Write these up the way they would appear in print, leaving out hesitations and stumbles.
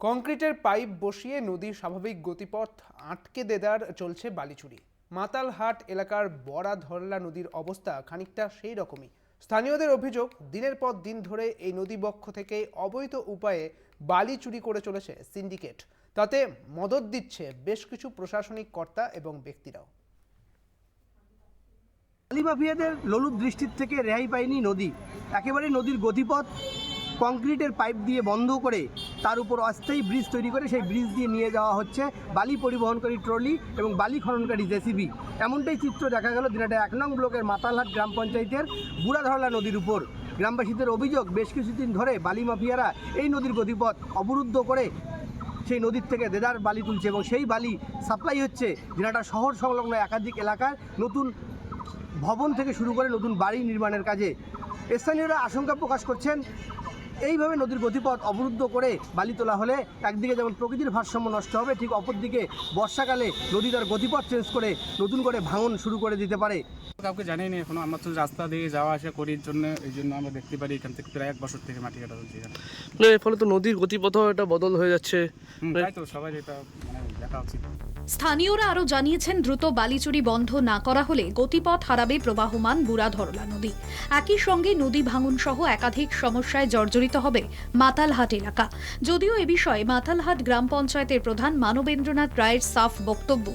কংক্রিটের পাইপ বসিয়ে নদীর স্বাভাবিক গতিপথ আটকে দেওয়ার চলছে বালি চুরি। মাতালহাট এলাকার বড়াধরলা নদীর অবস্থা খানিকটা সেই রকমই। স্থানীয়দের অভিযোগ, দিনের পর দিন ধরে এই নদীবক্ষ থেকে অবৈধ উপায়ে বালি চুরি করে চলেছে সিন্ডিকেট। তাতে মদদ দিচ্ছে বেশ কিছু প্রশাসনিক কর্তা এবং ব্যক্তিরাও। বালি মাফিয়াদের লোলুপ দৃষ্টির থেকে রেহাই পায়নি নদী। একেবারে নদীর গতিপথ কংক্রিটের পাইপ দিয়ে বন্ধ করে তার উপর অস্থায়ী ব্রিজ তৈরি করে সেই ব্রিজ দিয়ে নিয়ে যাওয়া হচ্ছে বালি পরিবহনকারী ট্রলি এবং বালি খননকারী জেসিবি। এমনটাই চিত্র দেখা গেল দিনাটা 1 নং ব্লকের মাতালহাট গ্রাম পঞ্চায়েতের বুড়াধরলা নদীর উপর। গ্রামবাসীদের অভিযোগ, বেশ কিছুদিন ধরে বালি মাফিয়ারা এই নদীর গতিপথ অবরুদ্ধ করে সেই নদীর থেকে দেদার বালি তুলছে এবং সেই বালি সাপ্লাই হচ্ছে দিনাটা শহর সংলগ্ন একাধিক এলাকার নতুন ভবন থেকে শুরু করে নতুন বাড়ি নির্মাণের কাজে। স্থানীয়রা আশঙ্কা প্রকাশ করছেন, এইভাবে নদীর গতিপথ অবরুদ্ধ করে বালি তোলা হলে একদিকে যেমন প্রকৃতির ভারসাম্য নষ্ট হবে, ঠিক অপরদিকে বর্ষাকালে নদী তার গতিপথ চেঞ্জ করে নতুন করে ভাঙন শুরু করে দিতে পারে। কাউকে জানি না এখনো, আমরা তো রাস্তা দিয়ে যাওয়া আসা করি জন্য এই জন্য আমরা দেখতে পারি এখান থেকে প্রায় 1 বছর থেকে মাটি কাটা হচ্ছে এখানে। এর ফলে তো নদীর গতিপথও এটা বদল হয়ে যাচ্ছে। তাই তো সবাই এটা দেখা উচিত। স্থানীয়রা আরও জানিয়েছেন, দ্রুত বালিচুরি বন্ধ না করা হলে গতিপথ হারাবে প্রবাহমান বুড়াধরলা নদী। একই সঙ্গে নদী ভাঙন সহ একাধিক সমস্যায় জর্জরিত হবে মাতালহাট এলাকা। যদিও এ বিষয়ে মাতালহাট গ্রাম পঞ্চায়েতের প্রধান মানবেন্দ্রনাথ রায়ের সাফ বক্তব্য,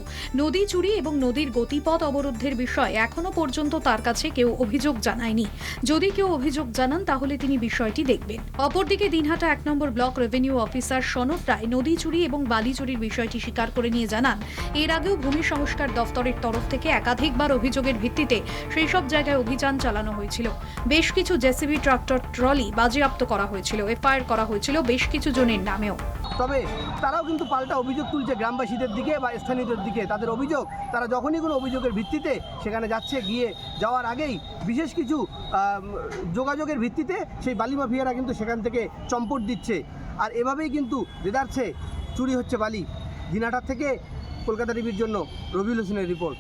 নদী চুরি এবং নদীর গতিপথ অবরোধের বিষয়ে এখনো পর্যন্ত তার কাছে কেউ অভিযোগ জানায়নি। যদি কেউ অভিযোগ জানান তাহলে তিনি বিষয়টি দেখবেন। অপরদিকে দিনহাটা 1 নম্বর ব্লক রেভিনিউ অফিসার সনদ রায় নদী চুরি এবং বালি চুরির বিষয়টি স্বীকার করে নিয়ে জানান, এর আগেও ভূমি সংস্কার দফতরের তরফ থেকে একাধিকবার অভিযোগের ভিত্তিতে সেই সব জায়গায় অভিযান চালানো হয়েছিল। বেশ কিছু জেসিবি, ট্রাক্টর, ট্রলি বাজেয়াপ্ত করা হয়েছিল, এফআইআর করা হয়েছিল বেশ কিছু জনের নামেও। তবে তারাও কিন্তু পাল্টা অভিযোগ তুলছে গ্রামবাসীদের দিকে বা স্থানীয়দের দিকে। তাদের অভিযোগ, তারা যখনই কোনো অভিযোগের ভিত্তিতে সেখানে যাচ্ছে, যাওয়ার আগেই বিশেষ কিছু যোগাযোগের ভিত্তিতে সেই বালি মাফিয়ারা কিন্তু সেখান থেকে চম্পট দিচ্ছে। আর এভাবেই কিন্তু দেদারছে চুরি হচ্ছে বালি। দিনহাটা থেকে কলকাতা টিভির জন্য রবিউল হোসেনের রিপোর্ট।